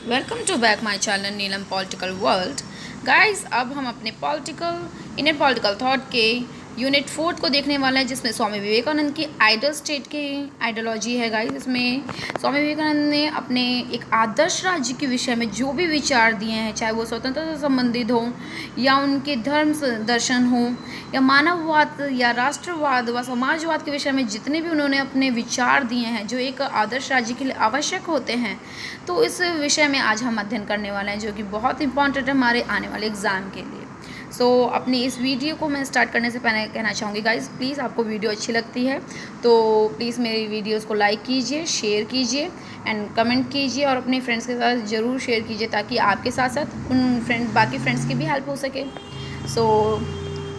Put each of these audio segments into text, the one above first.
Welcome to back my channel Neelam political world. Guys, अब हम अपने इंडियन पॉलिटिकल थॉट के यूनिट 4 को देखने वाले हैं, जिसमें स्वामी विवेकानंद की आइडल स्टेट की आइडियोलॉजी है। गाइस, इसमें स्वामी विवेकानंद ने अपने एक आदर्श राज्य के विषय में जो भी विचार दिए हैं, चाहे वो स्वतंत्रता से संबंधित हो या उनके धर्म दर्शन हो या मानववाद या राष्ट्रवाद व समाजवाद के विषय में जितने भी उन्होंने अपने विचार दिए हैं जो एक आदर्श राज्य के लिए आवश्यक होते हैं, तो इस विषय में आज हम अध्ययन करने वाले हैं, जो कि बहुत इंपॉर्टेंट है हमारे आने वाले एग्ज़ाम के लिए। अपनी इस वीडियो को मैं स्टार्ट करने से पहले कहना चाहूँगी गाइस, प्लीज़ आपको वीडियो अच्छी लगती है तो प्लीज़ मेरी वीडियोस को लाइक कीजिए, शेयर कीजिए एंड कमेंट कीजिए और अपने फ्रेंड्स के साथ ज़रूर शेयर कीजिए, ताकि आपके साथ साथ उन बाकी फ्रेंड्स की भी हेल्प हो सके।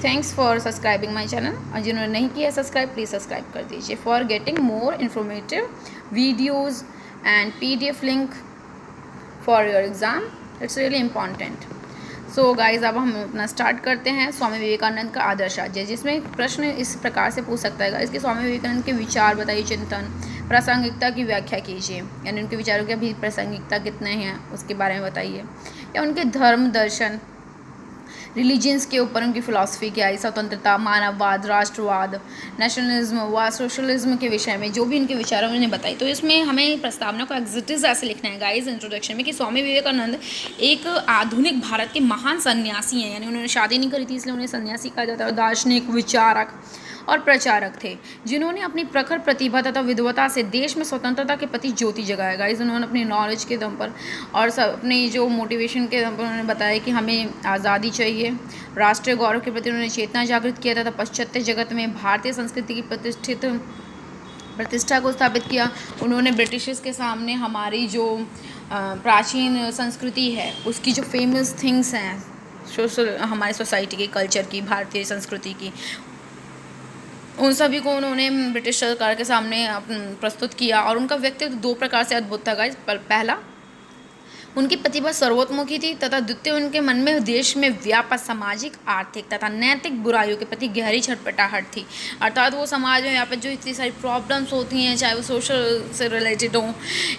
Thanks for subscribing my channel, और जिन्होंने नहीं किया सब्सक्राइब प्लीज़ सब्सक्राइब कर दीजिए for getting more informative videos and PDF link for your exam. It's really important. Guys, अब हम अपना स्टार्ट करते हैं स्वामी विवेकानंद का आदर्श राज्य, जिसमें प्रश्न इस प्रकार से पूछ सकता है गाइज कि स्वामी विवेकानंद के विचार बताइए, चिंतन, प्रासंगिकता की व्याख्या कीजिए, यानी उनके विचारों की अभी प्रासंगिकता कितने हैं उसके बारे में बताइए, या उनके धर्म दर्शन रिलीजियंस के ऊपर उनकी फ़िलासफ़ी क्या है, स्वतंत्रता, मानववाद, राष्ट्रवाद, नेशनलिज्म व सोशलिज्म के विषय में जो भी उनके विचार उन्होंने बताई। तो इसमें हमें प्रस्तावना को एग्जिटिव ऐसे लिखना है गाइस इंट्रोडक्शन में कि स्वामी विवेकानंद एक आधुनिक भारत के महान सन्यासी हैं, यानी उन्होंने शादी नहीं करी थी इसलिए उन्हें सन्यासी कहा जाता है, और दार्शनिक, विचारक और प्रचारक थे, जिन्होंने अपनी प्रखर प्रतिभा तथा विद्वता से देश में स्वतंत्रता के प्रति ज्योति जगाया। गाइस, उन्होंने अपनी नॉलेज के दम पर और अपनी जो मोटिवेशन के दम पर उन्होंने बताया कि हमें आज़ादी चाहिए, राष्ट्रीय गौरव के प्रति उन्होंने चेतना जागृत किया तथा पाश्चात्य जगत में भारतीय संस्कृति की प्रतिष्ठा को स्थापित किया। उन्होंने ब्रिटिशर्स के सामने हमारी जो प्राचीन संस्कृति है उसकी जो फेमस थिंग्स हैं सोशल, हमारी सोसाइटी की, कल्चर की, भारतीय संस्कृति की, उन सभी को उन्होंने ब्रिटिश सरकार के सामने प्रस्तुत किया। और उनका व्यक्तित्व दो प्रकार से अद्भुत था गाइस। पहला, उनकी प्रतिभा सर्वोत्मुखी थी तथा द्वितीय, उनके मन में देश में व्यापक सामाजिक, आर्थिक तथा नैतिक बुराइयों के प्रति गहरी छटपटाहट थी। अर्थात वो समाज में व्यापक जो इतनी सारी प्रॉब्लम्स होती हैं, चाहे वो सोशल से रिलेटेड हों,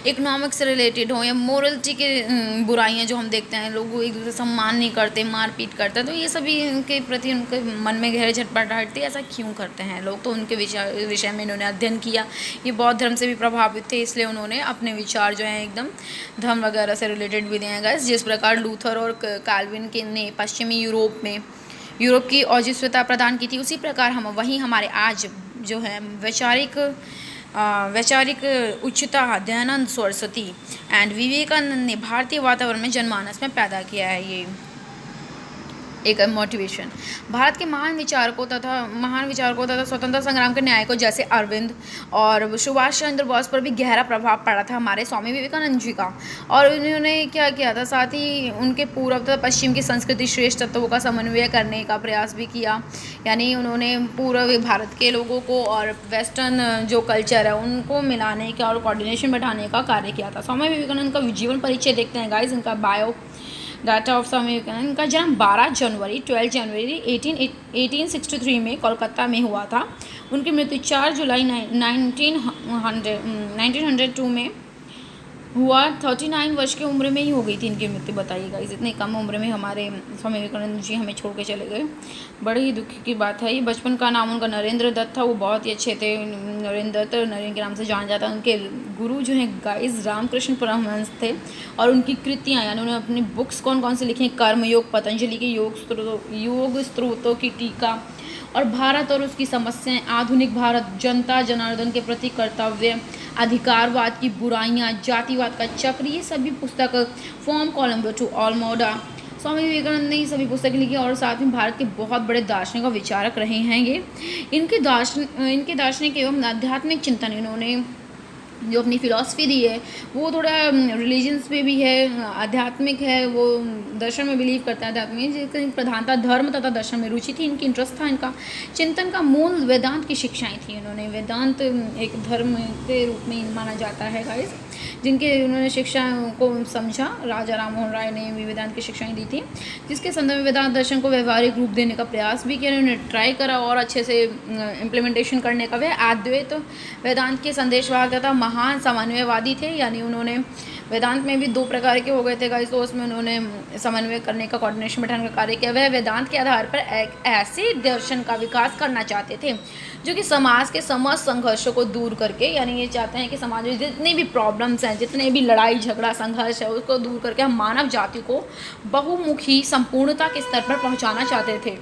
इकोनॉमिक से रिलेटेड हों या मोरलिटी के बुराइयाँ जो हम देखते हैं, लोग एक दूसरे से सम्मान नहीं करते, मारपीट करते हैं, तो ये सभी इनके प्रति उनके मन में गहरी छटपटाहट थी। ऐसा क्यों करते हैं लोग? तो उनके विषय में इन्होंने अध्ययन किया। ये बौद्ध धर्म से भी प्रभावित थे, इसलिए उन्होंने अपने विचार जो हैं एकदम धर्म वगैरह से रिलेटेड भी दिए हैं गाइस। जिस प्रकार लूथर और कैल्विन के ने पश्चिमी यूरोप की औजस्विता प्रदान की थी, उसी प्रकार हमारे आज जो है वैचारिक उच्चता दयानंद सरस्वती एंड विवेकानंद ने भारतीय वातावरण में जनमानस में पैदा किया है। ये एक मोटिवेशन भारत के महान विचारकों तथा स्वतंत्रता संग्राम के न्यायिकों जैसे अरविंद और सुभाष चंद्र बोस पर भी गहरा प्रभाव पड़ा था हमारे स्वामी विवेकानंद जी का। और उन्होंने क्या किया था, साथ ही उनके पूर्व तथा पश्चिम की संस्कृति श्रेष्ठ तत्वों का समन्वय करने का प्रयास भी किया, यानी उन्होंने पूर्व भारत के लोगों को और वेस्टर्न जो कल्चर है उनको मिलाने का और कोऑर्डिनेशन बैठाने का कार्य किया था। स्वामी विवेकानंद का जीवन परिचय देखते हैं गाइस। इनका bio data of Swami Vivekananda, इनका जन्म 12 जनवरी 1863 में कोलकाता में हुआ था। उनकी मृत्यु 4 जुलाई 1902 में हुआ। 39 वर्ष की उम्र में ही हो गई थी इनकी मृत्यु। बताइएगा, इतनी कम उम्र में हमारे स्वामी विवेकानंद जी हमें छोड़ के चले गए, बड़ी ही दुख की बात है। ये बचपन का नाम उनका नरेंद्र दत्त था, वो बहुत ही अच्छे थे। नरेंद्र के नाम से जाना जाता है। उनके गुरु जो हैं गाइस रामकृष्ण परमहंस थे, और उनकी कृतियाँ यानी उन्होंने अपनी बुक्स कौन कौन सी लिखी हैं, कर्मयोग, पतंजलि के योग स्त्रोतों की टीका और भारत और उसकी समस्याएं, आधुनिक भारत, जनता जनार्दन के प्रति कर्तव्य, अधिकारवाद की बुराइयां, जातिवाद का चक्र, ये सभी पुस्तक फ्रॉम कोलंबो टू ऑलमोडा, स्वामी विवेकानंद ने ये सभी पुस्तकें लिखी। और साथ में भारत के बहुत बड़े दार्शनिक और विचारक रहे हैं ये। इनके दार्शनिक एवं आध्यात्मिक चिंतन, इन्होंने जो अपनी फ़िलासफ़ी दी है वो थोड़ा रिलीजन्स पे भी है, आध्यात्मिक है, वो दर्शन में बिलीव करता है, आध्यात्मिक जिसकी प्रधानता धर्म तथा दर्शन में रुचि थी, इनकी इंटरेस्ट था। इनका चिंतन का मूल वेदांत की शिक्षाएं थी। उन्होंने वेदांत एक धर्म के रूप में माना जाता है गाइस, जिनके उन्होंने शिक्षाओं को समझा। राजा राम मोहन राय ने भी वेदांत की शिक्षाएं दी थी, जिसके संदर्भ में वेदांत दर्शन को व्यवहारिक रूप देने का प्रयास भी किया। उन्होंने ट्राई करा और अच्छे से इम्प्लीमेंटेशन करने का। वह अद्वैत वेदांत के संदेशवाहक तथा महान समन्वयवादी थे, यानी उन्होंने वेदांत में भी 2 प्रकार के हो गए थे गाइस, तो उसमें उन्होंने समन्वय करने का, कोऑर्डिनेशन बैठाने का कार्य किया। वह वेदांत के आधार पर एक ऐसे दर्शन का विकास करना चाहते थे जो कि समाज के समस्त संघर्षों को दूर करके, यानी ये चाहते हैं कि समाज में जितनी भी प्रॉब्लम्स हैं, जितने भी लड़ाई झगड़ा संघर्ष है, उसको दूर करके हम मानव जाति को बहुमुखी संपूर्णता के स्तर पर पहुंचाना चाहते थे।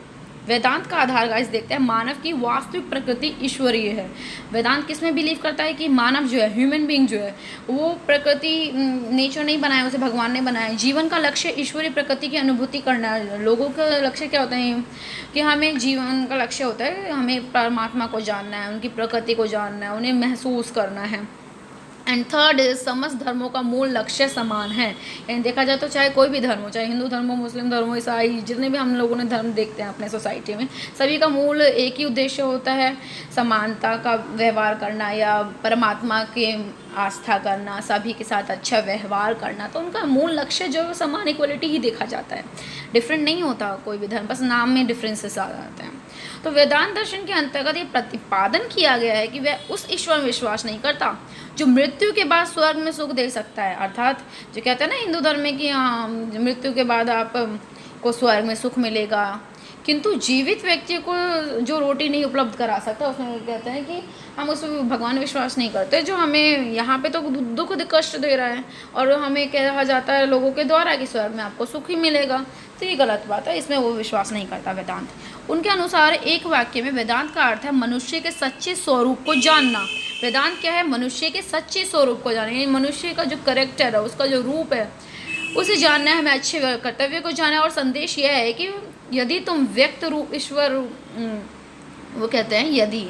वेदांत का आधार गाइस देखते हैं, मानव की वास्तविक प्रकृति ईश्वरीय है। वेदांत किस में बिलीव करता है कि मानव जो है, ह्यूमन बीइंग जो है, वो प्रकृति नेचर नहीं बनाया, उसे भगवान ने बनाया है। जीवन का लक्ष्य ईश्वरीय प्रकृति की अनुभूति करना है। लोगों का लक्ष्य क्या होता है कि हमें जीवन का लक्ष्य होता है, हमें परमात्मा को जानना है, उनकी प्रकृति को जानना है, उन्हें महसूस करना है। एंड थर्ड इज समस्त धर्मों का मूल लक्ष्य समान है। यानी देखा जाए तो चाहे कोई भी धर्म हो, चाहे हिंदू धर्म हो, मुस्लिम धर्म हो, ईसाई, जितने भी हम लोगों ने धर्म देखते हैं अपने सोसाइटी में, सभी का मूल एक ही उद्देश्य होता है, समानता का व्यवहार करना या परमात्मा के आस्था करना, सभी के साथ अच्छा व्यवहार करना। तो उनका मूल लक्ष्य जो है समान, इक्वलिटी ही देखा जाता है, डिफरेंट नहीं होता कोई भी धर्म, बस नाम में डिफरेंसेस आ जाते हैं। तो वेदांत दर्शन के अंतर्गत ये प्रतिपादन किया गया है कि वह उस ईश्वर में विश्वास नहीं करता जो मृत्यु के बाद स्वर्ग में सुख दे सकता है। अर्थात जो कहते हैं ना हिंदू धर्म में कि हाँ, मृत्यु के बाद आप को स्वर्ग में सुख मिलेगा, किंतु जीवित व्यक्ति को जो रोटी नहीं उपलब्ध करा सकता, उसमें कहते हैं कि हम उस भगवान विश्वास नहीं करते जो हमें यहाँ पे तो दुख कष्ट दे रहा है, और हमें कहा जाता है लोगों के द्वारा कि स्वर्ग में आपको सुख ही मिलेगा। तो ये गलत बात है, इसमें वो विश्वास नहीं करता वेदांत। उनके अनुसार एक वाक्य में वेदांत का अर्थ है मनुष्य के सच्चे स्वरूप को जानना। वेदांत क्या है? मनुष्य के सच्चे स्वरूप को जानना, यानी मनुष्य का जो करेक्टर है, उसका जो रूप है, उसे जानना है, हमें अच्छे कर्तव्य को जानना है। और संदेश यह है कि यदि तुम व्यक्त रूप ईश्वर, वो कहते हैं यदि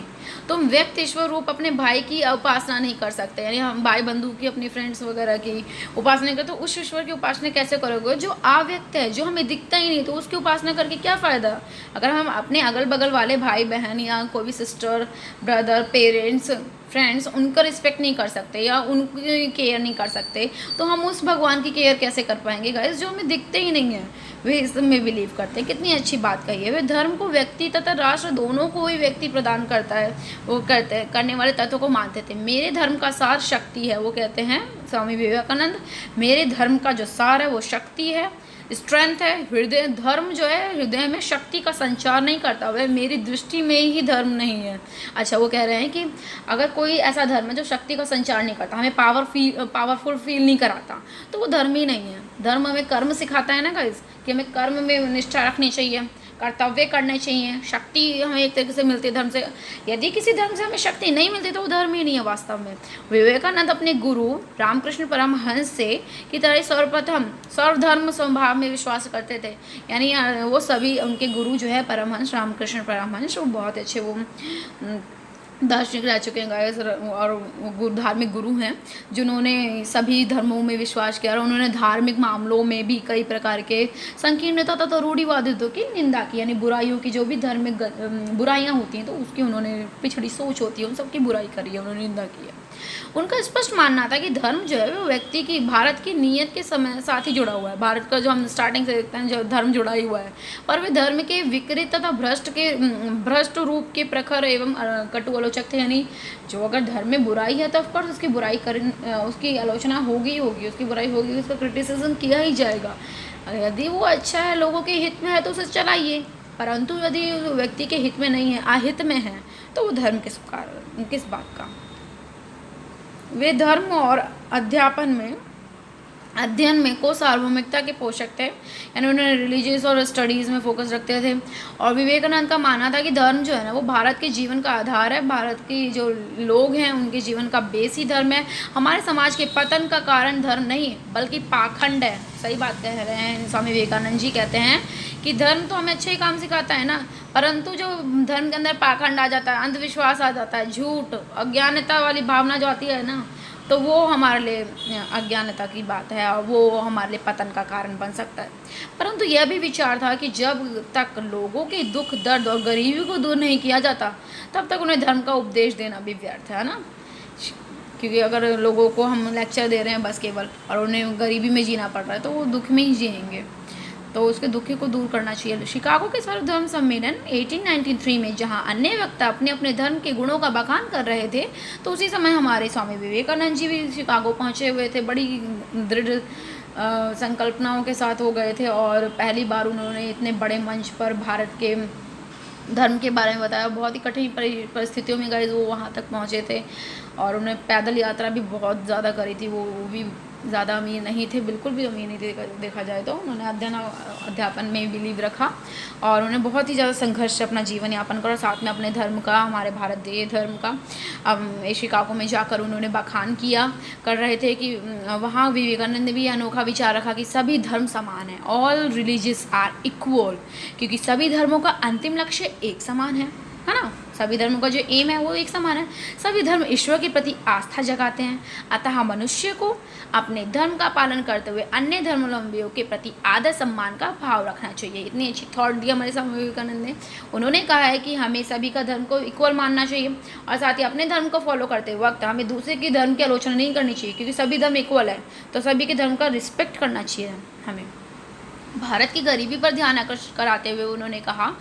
तुम व्यक्त ईश्वर रूप अपने भाई की उपासना नहीं कर सकते, यानी हम भाई बंधु की, अपनी फ्रेंड्स वगैरह की उपासना करते, तो उस ईश्वर की उपासना कैसे करोगे जो अव्यक्त है, जो हमें दिखता ही नहीं, तो उसकी उपासना करके क्या फ़ायदा। अगर हम अपने अगल बगल वाले भाई बहन या कोई भी सिस्टर ब्रदर पेरेंट्स फ्रेंड्स उनका रिस्पेक्ट नहीं कर सकते या उनकी केयर नहीं कर सकते, तो हम उस भगवान की केयर कैसे कर पाएंगे गाइस, जो हमें दिखते ही नहीं है। वे इसमें बिलीव करते हैं। कितनी अच्छी बात कही है। वे धर्म को व्यक्ति तथा राष्ट्र दोनों को ही व्यक्ति प्रदान करता है, वो करने वाले तत्व को मानते थे। मेरे धर्म का सार शक्ति है, वो कहते हैं स्वामी विवेकानंद, मेरे धर्म का जो सार है वो शक्ति है, स्ट्रेंथ है। हृदय धर्म जो है हृदय में शक्ति का संचार नहीं करता, वह मेरी दृष्टि में ही धर्म नहीं है। अच्छा, वो कह रहे हैं कि अगर कोई ऐसा धर्म है जो शक्ति का संचार नहीं करता, हमें पावरफुल फील नहीं कराता, तो वो धर्म ही नहीं है। धर्म हमें कर्म सिखाता है ना गाइस, कि हमें कर्म में निष्ठा रखनी चाहिए, कर्तव्य करने चाहिए। शक्ति हमें एक तरीके से मिलती है धर्म से। यदि किसी धर्म से हमें शक्ति नहीं मिलती तो वो धर्म ही नहीं है वास्तव में। विवेकानंद अपने गुरु रामकृष्ण परमहंस से की तरह सर्वप्रथम सर्वधर्म स्वभाव में विश्वास करते थे। यानी वो सभी उनके गुरु जो है परमहंस रामकृष्ण परमहंस, वो बहुत अच्छे वो दार्शनिक रह चुके हैं गाइस, और धार्मिक गुरु हैं जिन्होंने सभी धर्मों में विश्वास किया, और उन्होंने धार्मिक मामलों में भी कई प्रकार के संकीर्णता तथा रूढ़िवादित्व की निंदा की। यानी बुराइयों की, जो भी धार्मिक बुराइयां होती हैं तो उसकी उन्होंने पिछड़ी सोच होती है, उन सबकी बुराई करी है, उन्होंने निंदा की है। उनका स्पष्ट मानना था कि धर्म जो है वो व्यक्ति की भारत की नीयत के समय साथ ही जुड़ा हुआ है। भारत का जो हम स्टार्टिंग से देखते हैं जो धर्म जुड़ा ही हुआ है, पर वे धर्म के विकृत तथा भ्रष्ट रूप के प्रखर एवं कटु आलोचक थे। यानी जो अगर धर्म में बुराई है तो ऑफकोर्स उसकी बुराई उसकी आलोचना होगी, उसकी बुराई होगी, उसका क्रिटिसिज्म किया ही जाएगा। यदि वो अच्छा है, लोगों के हित में है, तो उसे चलाइए, परंतु यदि व्यक्ति के हित में नहीं है, अहित में है, तो वो धर्म किस बात का। वे धर्म और अध्ययन में को सार्वभौमिकता के पोषक थे, यानी उन्होंने रिलीजियस और स्टडीज़ में फोकस रखते थे। और विवेकानंद का मानना था कि धर्म जो है ना वो भारत के जीवन का आधार है, भारत की जो लोग हैं उनके जीवन का बेस ही धर्म है। हमारे समाज के पतन का कारण धर्म नहीं बल्कि पाखंड है। सही बात कह रहे हैं स्वामी विवेकानंद जी, कहते हैं कि धर्म तो हमें अच्छे काम सिखाता है ना, परंतु जो धर्म के अंदर पाखंड आ जाता है, अंधविश्वास आ जाता है, झूठ, अज्ञानता वाली भावना जो आती है ना, तो वो हमारे लिए अज्ञानता की बात है और वो हमारे लिए पतन का कारण बन सकता है। परंतु यह भी विचार था कि जब तक लोगों के दुख दर्द और गरीबी को दूर नहीं किया जाता, तब तक उन्हें धर्म का उपदेश देना भी व्यर्थ है ना। क्योंकि अगर लोगों को हम लेक्चर दे रहे हैं बस केवल, और उन्हें गरीबी में जीना पड़ रहा है, तो वो दुख में ही जिएंगे। तो उसके दुख को दूर करना चाहिए। शिकागो के सर्व धर्म सम्मेलन 1893 में जहां अन्य वक्ता अपने अपने धर्म के गुणों का बखान कर रहे थे, तो उसी समय हमारे स्वामी विवेकानंद जी भी शिकागो पहुंचे हुए थे। बड़ी दृढ़ संकल्पनाओं के साथ हो गए थे और पहली बार उन्होंने इतने बड़े मंच पर भारत के धर्म के बारे में बताया। बहुत ही कठिन परिस्थितियों में गए वो वहाँ तक पहुँचे थे और उन्हें पैदल यात्रा भी बहुत ज़्यादा करी थी। वो भी ज़्यादा अमीर नहीं थे, बिल्कुल भी अमीर नहीं थे देखा जाए तो। उन्होंने अध्यापन में बिलीव रखा और उन्होंने बहुत ही ज़्यादा संघर्ष से अपना जीवन यापन करा, साथ में अपने धर्म का, हमारे भारत देश धर्म का शिकागो में जाकर उन्होंने बखान किया कर रहे थे कि वहाँ विवेकानंद ने भी अनोखा विचार रखा कि सभी धर्म समान हैं, ऑल रिलीजियस आर इक्वल, क्योंकि सभी धर्मों का अंतिम लक्ष्य एक समान है ना। सभी धर्मों का जो एम है वो एक समान है। सभी धर्म ईश्वर के प्रति आस्था जगाते हैं, अतः मनुष्य को अपने धर्म का पालन करते हुए अन्य धर्मावलंबियों के प्रति आदर सम्मान का भाव रखना चाहिए। इतनी अच्छी थॉट दी हमारे स्वामी विवेकानंद ने। उन्होंने कहा है कि हमें सभी का धर्म को इक्वल मानना चाहिए और साथ ही अपने धर्म को फॉलो करते वक्त हमें दूसरे के धर्म की आलोचना नहीं करनी चाहिए, क्योंकि सभी धर्म इक्वल है, तो सभी के धर्म का रिस्पेक्ट करना चाहिए हमें। भारत की गरीबी पर ध्यान आकर्षित कराते हुए उन्होंने कहा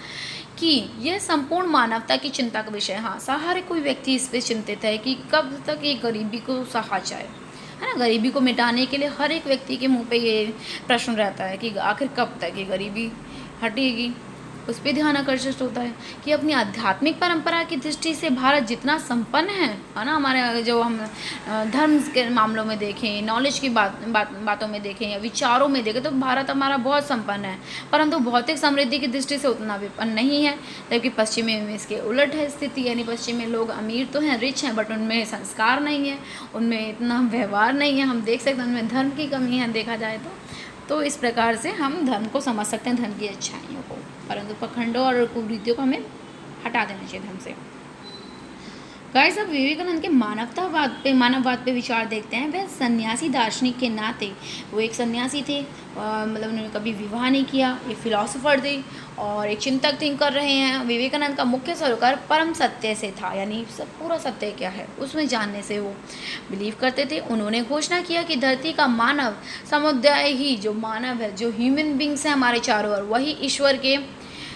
कि यह संपूर्ण मानवता की चिंता का विषय है। हाँ, हर कोई व्यक्ति इस पर चिंतित है कि कब तक ये गरीबी को सहा जाए, है ना। गरीबी को मिटाने के लिए हर एक व्यक्ति के मुंह पे ये प्रश्न रहता है कि आखिर कब तक ये गरीबी हटेगी। उस पर ध्यान आकर्षित होता है कि अपनी आध्यात्मिक परंपरा की दृष्टि से भारत जितना संपन्न है ना, हमारे जो हम धर्म के मामलों में देखें, नॉलेज की बातों में देखें या विचारों में देखें, तो भारत हमारा बहुत संपन्न है, परंतु भौतिक समृद्धि की दृष्टि से उतना विपन्न नहीं है। जबकि पश्चिमी में इसके उलट है स्थिति, यानी पश्चिमी लोग अमीर तो हैं, रिच हैं, बट उनमें संस्कार नहीं है, उनमें इतना व्यवहार नहीं है। हम देख सकते हैं उनमें धर्म की कमी है देखा जाए तो इस प्रकार से हम धर्म को समझ सकते हैं, धर्म की अच्छाइयों को, परंतु पखंडों और कुरीतियों को हमें हटा देना चाहिए धर्म से। गाइस, अब विवेकानंद के मानववाद पे विचार देखते हैं। वह सन्यासी दार्शनिक के नाते वो एक सन्यासी थे, मतलब उन्होंने कभी विवाह नहीं किया, एक फिलोसोफर थे और एक चिंतक थिंक कर रहे हैं। विवेकानंद का मुख्य सरोकार परम सत्य से था, यानी सब पूरा सत्य क्या है उसमें जानने से वो बिलीव करते थे। उन्होंने घोषणा किया कि धरती का मानव समुदाय ही, जो मानव है, जो ह्यूमन बींग्स हैं हमारे चारों ओर, वही ईश्वर के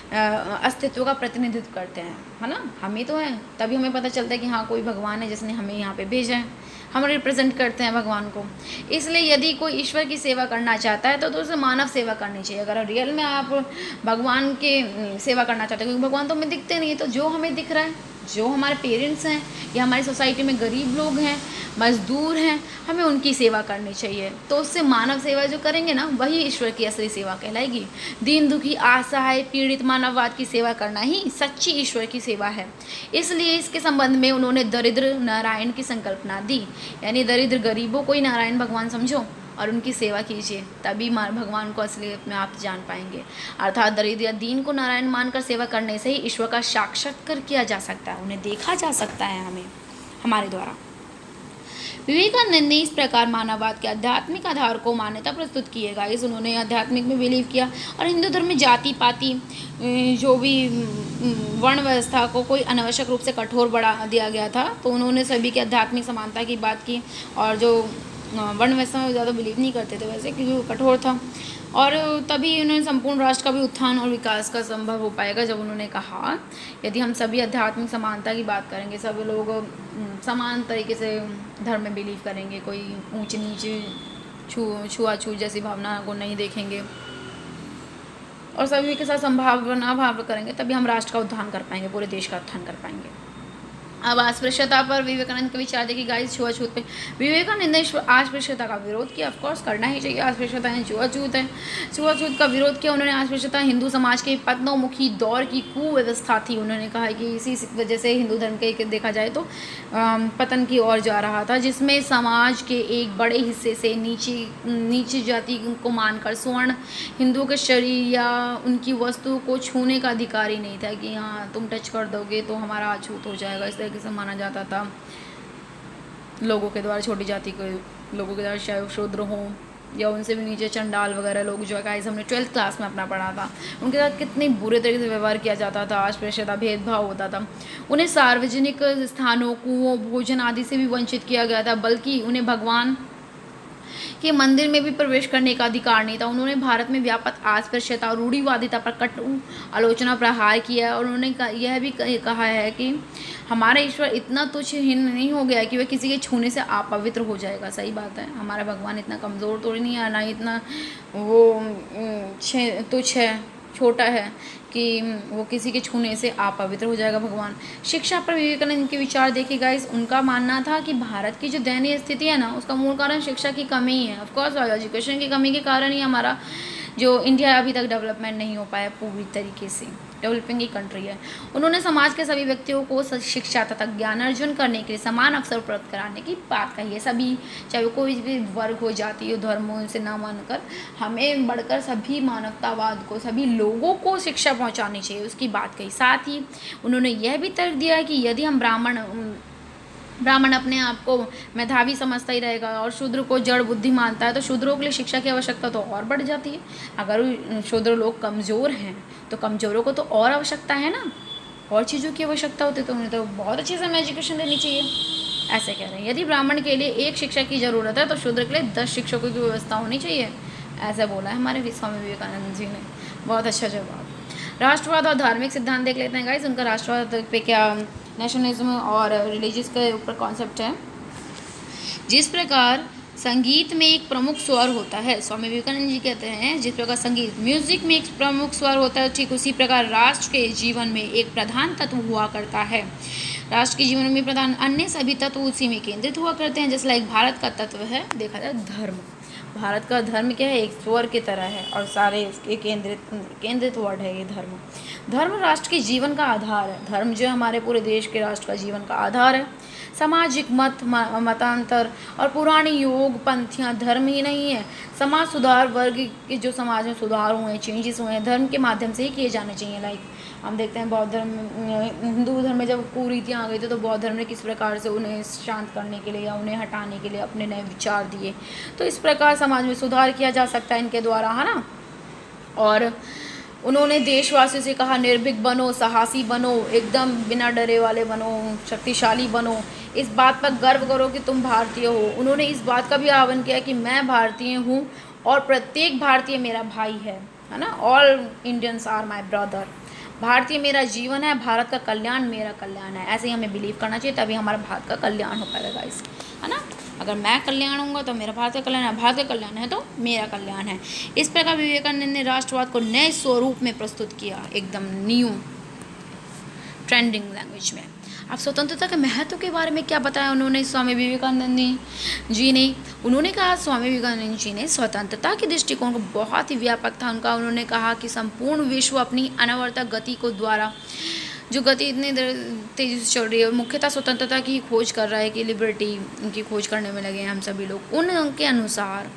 अस्तित्व का प्रतिनिधित्व करते हैं, है ना। हम ही तो हैं, तभी हमें पता चलता है कि हाँ कोई भगवान है जिसने हमें यहाँ पे भेजा है, हम रिप्रेजेंट करते हैं भगवान को। इसलिए यदि कोई ईश्वर की सेवा करना चाहता है तो उसे मानव सेवा करनी चाहिए। अगर रियल में आप भगवान के सेवा करना चाहते हैं, क्योंकि भगवान तो हमें दिखते नहीं है, तो जो हमें दिख रहा है, जो हमारे पेरेंट्स हैं या हमारी सोसाइटी में गरीब लोग हैं, मजदूर हैं, हमें उनकी सेवा करनी चाहिए। तो उससे मानव सेवा जो करेंगे ना, वही ईश्वर की असली सेवा कहलाएगी। दीन दुखी, असहाय, पीड़ित मानववाद की सेवा करना ही सच्ची ईश्वर की सेवा है। इसलिए इसके संबंध में उन्होंने दरिद्र नारायण की संकल्पना दी, यानी दरिद्र गरीबों को ही नारायण भगवान समझो और उनकी सेवा कीजिए, तभी भगवान को असलियत में आप जान पाएंगे। अर्थात दरिद्र या दीन को नारायण मानकर सेवा करने से ही ईश्वर का साक्षात्कार किया जा सकता है, उन्हें देखा जा सकता है हमारे द्वारा। विवेकानंद ने इस प्रकार मानववाद के आध्यात्मिक आधार को मान्यता प्रस्तुत की है। गाइस, उन्होंने आध्यात्मिक में बिलीव किया और हिंदू धर्म में जाति पाति जो भी वर्ण व्यवस्था को कोई अनावश्यक रूप से कठोर बढ़ा दिया गया था, तो उन्होंने सभी की आध्यात्मिक समानता की बात की। और जो वर्ण व्यवस्था में ज़्यादा बिलीव नहीं करते थे वैसे, क्योंकि वो कठोर था, और तभी उन्होंने संपूर्ण राष्ट्र का भी उत्थान और विकास का संभव हो पाएगा जब उन्होंने कहा यदि हम सभी आध्यात्मिक समानता की बात करेंगे, सभी लोग समान तरीके से धर्म में बिलीव करेंगे, कोई ऊंच नीच छुआछूत जैसी भावना को नहीं देखेंगे और सभी के साथ संभावना भाव करेंगे, तभी हम राष्ट्र का उत्थान कर पाएंगे, पूरे देश का उत्थान कर पाएंगे। अब अस्पृश्यता पर विवेकानंद के विचार देखिए गाइस। छुआछूत पे विवेकानंद ने अस्पृश्यता का विरोध किया। ऑफकोर्स करना ही चाहिए, अस्पृश्यता है, छुआछूत है, छुआछूत का विरोध किया उन्होंने। अस्पृश्यता हिंदू समाज के पतनोमुखी दौर की कुव्यवस्था थी। उन्होंने कहा कि इसी वजह से हिंदू धर्म के देखा जाए तो पतन की ओर जा रहा था, जिसमें समाज के एक बड़े हिस्से से नीची जाति को मानकर स्वर्ण हिंदुओं के शरीर या उनकी वस्तु को छूने का अधिकार ही नहीं था कि हाँ तुम टच कर दोगे तो हमारा अछूत हो जाएगा, इस तरीके से माना जाता था लोगों के द्वारा। छोटी जाति के लोगों के द्वारा, चाहे शूद्र हों या उनसे भी नीचे चंडाल वगैरह लोग जो है, गाइस हमने 12th क्लास में अपना पढ़ा था, उनके साथ कितने बुरे तरीके से व्यवहार किया जाता था, अस्पृश्यता, भेदभाव होता था। उन्हें सार्वजनिक स्थानों, कुओं, भोजन आदि से भी वंचित किया गया था, बल्कि उन्हें भगवान कि मंदिर में भी प्रवेश करने का अधिकार नहीं था। उन्होंने भारत में व्यापक अस्पृश्यता और रूढ़िवादिता पर कटु आलोचना प्रहार किया और उन्होंने यह भी कहा है कि हमारा ईश्वर इतना तुच्छहीन नहीं हो गया कि वह किसी के छूने से अपवित्र हो जाएगा। सही बात है, हमारा भगवान इतना कमज़ोर थोड़ी नहीं है, ना इतना वो तुच्छ है, छोटा है कि वो किसी के छूने से अपवित्र हो जाएगा भगवान। शिक्षा पर विवेकानंद के विचार देखिए गाइस, उनका मानना था कि भारत की जो दयनीय स्थिति है ना, उसका मूल कारण शिक्षा की कमी ही है। ऑफकोर्स एजुकेशन की कमी के कारण ही हमारा जो इंडिया अभी तक डेवलपमेंट नहीं हो पाया पूरी तरीके से, डेवलपिंग की कंट्री है। उन्होंने समाज के सभी व्यक्तियों को शिक्षा तथा ज्ञान अर्जन करने के लिए समान अवसर उपलब्ध कराने की बात कही है। सभी, चाहे वो कोई भी वर्ग हो, जाति हो, धर्म हो, इनसे ना मानकर हमें बढ़कर सभी मानवतावाद को, सभी लोगों को शिक्षा पहुंचानी चाहिए, उसकी बात कही। साथ ही उन्होंने यह भी तर्क दिया है कि यदि हम ब्राह्मण अपने आप को मेधावी समझता ही रहेगा और शूद्र को जड़ बुद्धि मानता है, तो शूद्रों के लिए शिक्षा की आवश्यकता तो और बढ़ जाती है। अगर शूद्र लोग कमज़ोर हैं तो कमज़ोरों को तो और आवश्यकता है ना, और चीज़ों की आवश्यकता होती है, तो उन्हें तो बहुत अच्छे से हमें एजुकेशन देनी चाहिए, ऐसे कह रहे हैं। यदि ब्राह्मण के लिए एक शिक्षक की ज़रूरत है तो शूद्र के लिए 10 शिक्षकों की व्यवस्था होनी चाहिए, ऐसा बोला है हमारे स्वामी विवेकानंद जी ने। बहुत अच्छा जवाब। राष्ट्रवाद और धार्मिक सिद्धांत देख लेते हैं गाइस। उनका राष्ट्रवाद पे क्या, नेशनलिज्म और रिलीजियस के ऊपर कॉन्सेप्ट है। जिस प्रकार संगीत में एक प्रमुख स्वर होता है, स्वामी विवेकानंद जी कहते हैं, जिस प्रकार संगीत म्यूजिक में एक प्रमुख स्वर होता है, ठीक उसी प्रकार राष्ट्र के जीवन में एक प्रधान तत्व हुआ करता है। राष्ट्र के जीवन में प्रधान अन्य सभी तत्व उसी में केंद्रित हुआ करते हैं। जैसे लाइक भारत का तत्व है, देखा जाए धर्म, भारत का धर्म क्या है, एक स्वर की तरह है और सारे उसके केंद्रित वर्ड है ये धर्म। धर्म राष्ट्र के जीवन का आधार है। धर्म जो हमारे पूरे देश के राष्ट्र का जीवन का आधार है। सामाजिक मतांतर और पुरानी योग पंथियाँ धर्म ही नहीं है। समाज सुधार, वर्ग के जो समाज में सुधार हुए हैं, चेंजेस हुए हैं, धर्म के माध्यम से ही किए जाने चाहिए। लाइक हम देखते हैं बौद्ध धर्म, हिंदू धर्म में जब कुरीतियाँ आ गई थी तो बौद्ध धर्म ने किस प्रकार से उन्हें शांत करने के लिए या उन्हें हटाने के लिए अपने नए विचार दिए। तो इस प्रकार समाज में सुधार किया जा सकता है इनके द्वारा, है ना। और उन्होंने देशवासियों से कहा, निर्भीक बनो, साहसी बनो, एकदम बिना डरे वाले बनो, शक्तिशाली बनो, इस बात पर गर्व करो कि तुम भारतीय हो। उन्होंने इस बात का भी आह्वान किया कि मैं भारतीय हूँ और प्रत्येक भारतीय मेरा भाई है ना। All Indians are my brother. भारतीय मेरा जीवन है, भारत का कल्याण मेरा कल्याण है। ऐसे ही हमें बिलीव करना चाहिए, तभी हमारा भारत का कल्याण हो पाएगा गाइस, है ना। अगर मैं कल्याण होऊंगा तो मेरा भारत का कल्याण है, भारत का कल्याण है तो मेरा कल्याण है। इस प्रकार विवेकानंद ने राष्ट्रवाद को नए स्वरूप में प्रस्तुत किया, एकदम न्यू ट्रेंडिंग लैंग्वेज में। अब स्वतंत्रता के महत्व के बारे में क्या बताया उन्होंने, स्वामी विवेकानंद जी ने। उन्होंने कहा, स्वामी विवेकानंद जी ने स्वतंत्रता के दृष्टिकोण को बहुत ही व्यापक था उनका। उन्होंने कहा कि संपूर्ण विश्व अपनी अनवरत गति को द्वारा, जो गति इतनी तेज़ी से चल रही है, मुख्यतः स्वतंत्रता की खोज कर रहा है, कि लिबर्टी की खोज करने में लगे हैं हम सभी लोग। उनके अनुसार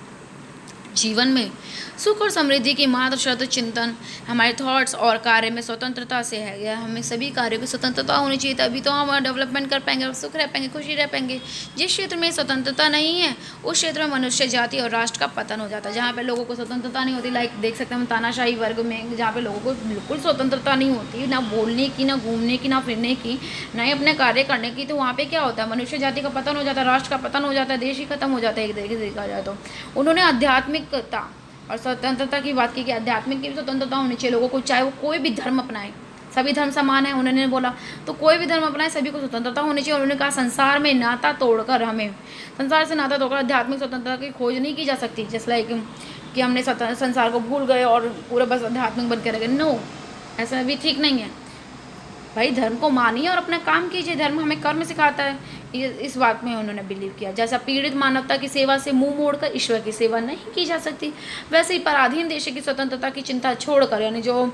जीवन में सुख और समृद्धि की मात्र शर्त चिंतन हमारे थॉट्स और कार्य में स्वतंत्रता से है। यह हमें सभी कार्यों की स्वतंत्रता होनी चाहिए, तभी तो हम डेवलपमेंट कर पाएंगे, सुख रह पाएंगे, खुशी रह पाएंगे। जिस क्षेत्र में स्वतंत्रता नहीं है उस क्षेत्र में मनुष्य जाति और राष्ट्र का पतन हो जाता है। जहाँ पे लोगों को स्वतंत्रता नहीं होती, लाइक देख सकते हैं हम तानाशाही वर्ग में, जहाँ पे लोगों को बिल्कुल स्वतंत्रता नहीं होती, ना बोलने की, ना घूमने की, ना फिरने की, ना ही अपने कार्य करने की, तो वहाँ पे क्या होता है, मनुष्य जाति का पतन हो जाता है, राष्ट्र का पतन हो जाता है, देश ही खत्म हो जाता है एक तरीके से देखा जाए तो। उन्होंने आध्यात्मिकता और स्वतंत्रता की बात की कि आध्यात्मिक की भी स्वतंत्रता होनी चाहिए लोगों को, चाहे वो कोई भी धर्म अपनाए, सभी धर्म समान है उन्होंने बोला, तो कोई भी धर्म अपनाए सभी को स्वतंत्रता होनी चाहिए। और उन्होंने कहा संसार में नाता तोड़कर, हमें संसार से नाता तोड़कर आध्यात्मिक स्वतंत्रता की खोज नहीं की जा सकती। जैसे लाइक कि हमने संसार को भूल गए और पूरा बस आध्यात्मिक बन के रह गए, नो, ऐसा भी ठीक नहीं है भाई। धर्म को मानिए और अपना काम कीजिए, धर्म हमें कर्म सिखाता है, इस बात में उन्होंने बिलीव किया। जैसा पीड़ित मानवता की सेवा से मुंह मोड़कर ईश्वर की सेवा नहीं की जा सकती, वैसे ही पराधीन देश की स्वतंत्रता की चिंता छोड़कर, यानी जो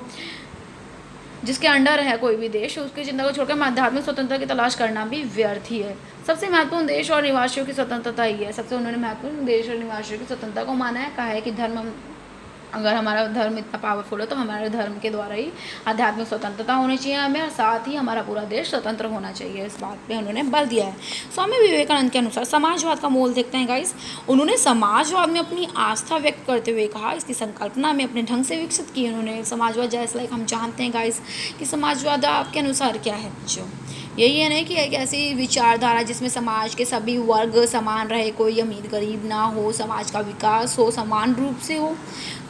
जिसके अंडर है कोई भी देश, उसकी चिंता को छोड़कर आध्यात्मिक स्वतंत्रता की तलाश करना भी व्यर्थ ही है। सबसे महत्वपूर्ण देश और निवासियों की स्वतंत्रता ही है। सबसे उन्होंने महत्वपूर्ण देश और निवासियों की स्वतंत्रता को माना है, कहा है कि धर्म, अगर हमारा धर्म इतना पावरफुल है तो हमारे धर्म के द्वारा ही आध्यात्मिक स्वतंत्रता होनी चाहिए हमें, और साथ ही हमारा पूरा देश स्वतंत्र होना चाहिए। इस बात पे उन्होंने बल दिया है। स्वामी विवेकानंद के अनुसार समाजवाद का मूल देखते हैं गाइस। उन्होंने समाजवाद में अपनी आस्था व्यक्त करते हुए कहा, इसकी संकल्पना में अपने ढंग से विकसित की उन्होंने समाजवाद। जैसे लाइक हम जानते हैं गाइस कि समाजवाद आपके अनुसार क्या है, जो यही है ना कि एक ऐसी विचारधारा जिसमें समाज के सभी वर्ग समान रहे, कोई अमीर गरीब ना हो, समाज का विकास हो समान रूप से हो।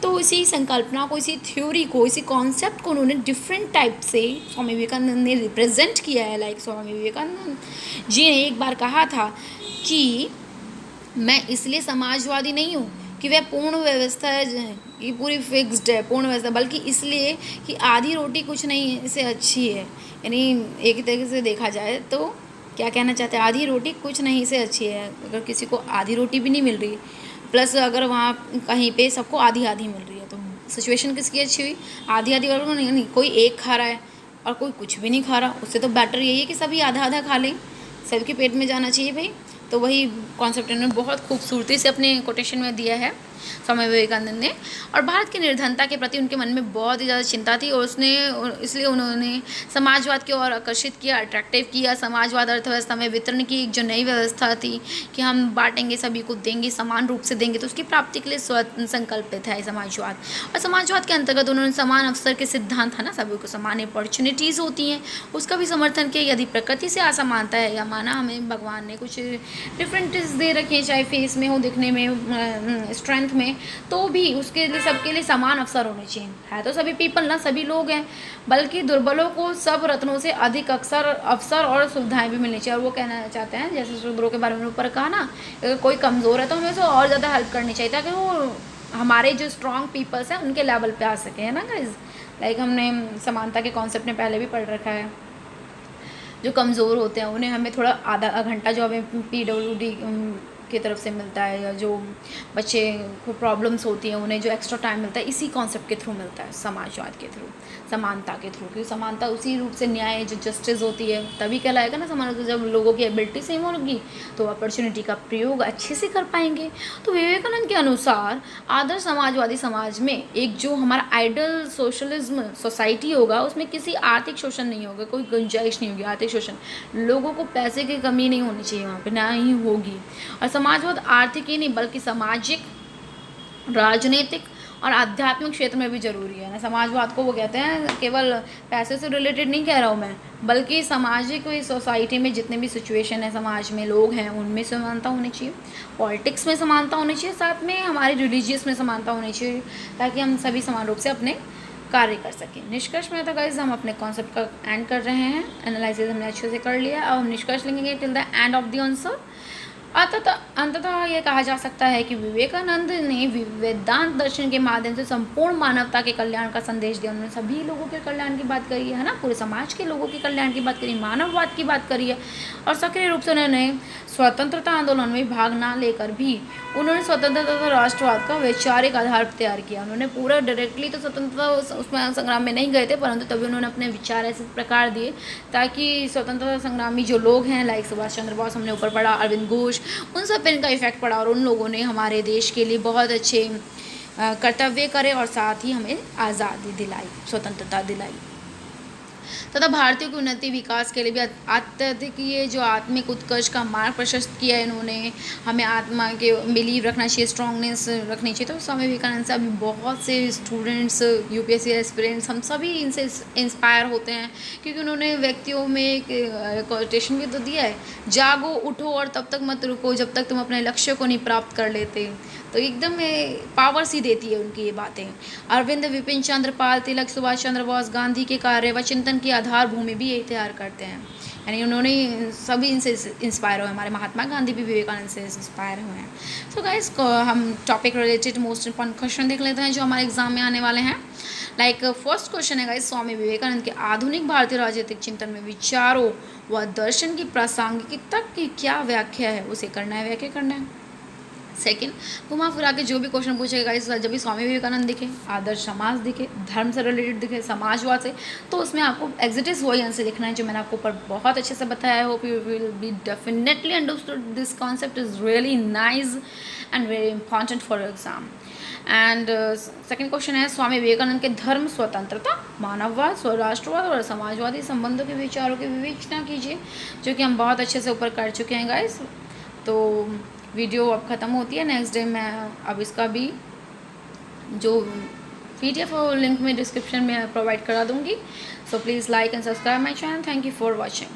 तो इसी संकल्पना को, इसी थ्योरी को, इसी कॉन्सेप्ट को उन्होंने डिफरेंट टाइप से स्वामी विवेकानंद ने रिप्रेजेंट किया है। लाइक स्वामी विवेकानंद जी ने एक बार कहा था कि मैं इसलिए समाजवादी नहीं हूँ कि वह पूर्ण व्यवस्था है, ये पूरी फिक्स्ड है पूर्ण व्यवस्था, बल्कि इसलिए कि आधी रोटी कुछ नहीं से अच्छी है। यानी एक तरीके से देखा जाए तो क्या कहना चाहते हैं, आधी रोटी कुछ नहीं से अच्छी है। अगर किसी को आधी रोटी भी नहीं मिल रही, प्लस अगर वहाँ कहीं पे सबको आधी आधी मिल रही है, तो सिचुएशन किसकी अच्छी हुई? आधी आधी वालों को नहीं, कोई एक खा रहा है और कोई कुछ भी नहीं खा रहा। उससे तो बेटर यही है कि सभी आधा आधा खा लें, सबके पेट में जाना चाहिए भाई। तो वही कॉन्सेप्ट इन्होंने बहुत खूबसूरती से अपने कोटेशन में दिया है स्वामी विवेकानंद ने। और भारत की निर्धनता के प्रति उनके मन में बहुत ही ज़्यादा चिंता थी, और इसलिए उन्होंने समाजवाद की ओर आकर्षित किया, अट्रैक्टिव किया। समाजवाद अर्थव्यवस्था में वितरण की एक जो नई व्यवस्था थी कि हम बांटेंगे, सभी को देंगे, समान रूप से देंगे, तो उसकी प्राप्ति के लिए संकल्पित है समाजवाद। और समाजवाद के अंतर्गत उन्होंने समान अवसर के सिद्धांत है ना, सभी को समान अपॉर्चुनिटीज़ होती हैं, उसका भी समर्थन किया। यदि प्रकृति से असमानता है या माना हमें भगवान ने कुछ डिफरेंटेस दे रखे हैं, चाहे फेस में हो, दिखने में, स्ट्रेंथ में, तो भी उसके लिए सबके लिए समान अवसर होने चाहिए। है तो सभी पीपल ना, सभी लोग हैं, बल्कि दुर्बलों को सब रत्नों से अधिक अवसर और सुविधाएं भी मिलनी चाहिए। और वो कहना चाहते हैं, जैसे शूद्रों के बारे में ऊपर कहा ना, अगर कोई कमज़ोर है तो हमें उसे और ज़्यादा हेल्प करनी चाहिए ताकि वो हमारे जो स्ट्रॉन्ग पीपल्स हैं उनके लेवल पे आ सके, है ना गाइज। लाइक हमने समानता के कॉन्सेप्ट में पहले भी पढ़ रखा है। जो कमज़ोर होते हैं उन्हें हमें थोड़ा आधा घंटा जो हमें PWD की तरफ से मिलता है, या जो बच्चे को प्रॉब्लम्स होती हैं उन्हें जो एक्स्ट्रा टाइम मिलता है, इसी कॉन्सेप्ट के थ्रू मिलता है, समाजवाद के थ्रू, समानता के थ्रू। क्योंकि समानता उसी रूप से न्याय, जो जस्टिस होती है, तभी कहलाएगा ना समानता। जब लोगों की एबिलिटी सेम होगी तो अपॉर्चुनिटी का प्रयोग अच्छे से कर पाएंगे। तो विवेकानंद के अनुसार आदर्श समाजवादी समाज में एक जो हमारा आइडल सोशलिज्म सोसाइटी होगा, उसमें किसी आर्थिक शोषण नहीं होगा, कोई गुंजाइश नहीं होगी आर्थिक शोषण, लोगों को पैसे की कमी नहीं होनी चाहिए वहाँ पे, ना ही होगी। और समाजवाद आर्थिक ही नहीं बल्कि सामाजिक, राजनीतिक और आध्यात्मिक क्षेत्र में भी जरूरी है ना। समाजवाद को वो कहते हैं, केवल पैसे से रिलेटेड नहीं कह रहा हूँ मैं, बल्कि सामाजिक सोसाइटी में जितने भी सिचुएशन है, समाज में लोग हैं, उनमें समानता होनी चाहिए, पॉलिटिक्स में समानता होनी चाहिए, साथ में हमारे रिलीजियस में समानता होनी चाहिए, ताकि हम सभी समान रूप से अपने कार्य कर सकें। निष्कर्ष में तो गाइस हम अपने कॉन्सेप्ट का एंड कर रहे हैं, एनालिसिस हमने अच्छे से कर लिया। अब हम निष्कर्ष लेंगे till the end of the answer. अंततः ये कहा जा सकता है कि विवेकानंद ने वेदांत दर्शन के माध्यम से संपूर्ण मानवता के कल्याण का संदेश दिया। उन्होंने सभी लोगों के कल्याण की बात करी है ना, पूरे समाज के लोगों के कल्याण की बात करी, मानववाद की बात करी है। और सक्रिय रूप से उन्होंने स्वतंत्रता आंदोलन में भाग ना लेकर भी उन्होंने स्वतंत्रता तथा राष्ट्रवाद का वैचारिक आधार तैयार किया। उन्होंने पूरा डायरेक्टली तो स्वतंत्रता उसमें संग्राम में नहीं गए थे, परंतु तभी उन्होंने अपने विचार ऐसे प्रकार दिए ताकि स्वतंत्रता संग्रामी जो लोग हैं, लाइक सुभाष चंद्र बोस हमने ऊपर पढ़ा, अरविंद घोष, उन सब पे इनका इफेक्ट पड़ा, और उन लोगों ने हमारे देश के लिए बहुत अच्छे कर्तव्य करे और साथ ही हमें आज़ादी दिलाई, स्वतंत्रता दिलाई। तथा भारतीयों की उन्नति विकास के लिए भी अत्यधिक ये जो आत्मिक उत्कर्ष का मार्ग प्रशस्त किया है इन्होंने। हमें आत्मा के बिलीव रखना चाहिए, स्ट्रांगनेस रखनी चाहिए। तो स्वामी विवेकानंद से अभी बहुत से स्टूडेंट्स, UPSC एस्पिरेंट्स, हम सभी इनसे इंस्पायर होते हैं, क्योंकि उन्होंने व्यक्तियों में एक कोटेशन भी तो दिया है, जागो उठो और तब तक मत रुको जब तक तुम अपने लक्ष्य को नहीं प्राप्त कर लेते। तो एकदम पावर सी देती है उनकी ये बातें। अरविंद, विपिन चंद्र पाल, तिलक, सुभाष चंद्र बोस, गांधी के कार्य व चिंतन की आधार भूमि भी यही तैयार करते हैं। यानी उन्होंने सभी इनसे इंस्पायर हुए, हमारे महात्मा गांधी भी विवेकानंद से इंस्पायर हुए हैं। सो गाइस, हम topic related most important question देख लेते हैं जो हमारे एग्जाम में आने वाले हैं। लाइक फर्स्ट क्वेश्चन है गाइस, स्वामी विवेकानंद के आधुनिक भारतीय राजनीतिक चिंतन में विचारों व दर्शन की प्रासंगिकता की क्या व्याख्या है, उसे करना है, व्याख्या करना है। सेकंड, घुमा फिरा के जो भी क्वेश्चन पूछेगा गाइस, जब भी स्वामी विवेकानंद दिखे, आदर्श समाज दिखे, धर्म से रिलेटेड दिखे, समाजवाद से, तो उसमें आपको एग्जिटिस वही आंसर लिखना है जो मैंने आपको ऊपर बहुत अच्छे से बताया। I hope you will be definitely understood this concept is really nice and very important for exam. And second question है, स्वामी विवेकानंद के धर्म, स्वतंत्रता, मानववाद, स्वराष्ट्रवाद और समाजवादी संबंधों के विचारों की विवेचना कीजिए, जो कि हम बहुत अच्छे से ऊपर कर चुके हैं गाइस। तो वीडियो अब ख़त्म होती है, नेक्स्ट डे मैं अब इसका भी जो PDF लिंक में डिस्क्रिप्शन में प्रोवाइड करा दूँगी। So please like and subscribe my channel. Thank you for watching.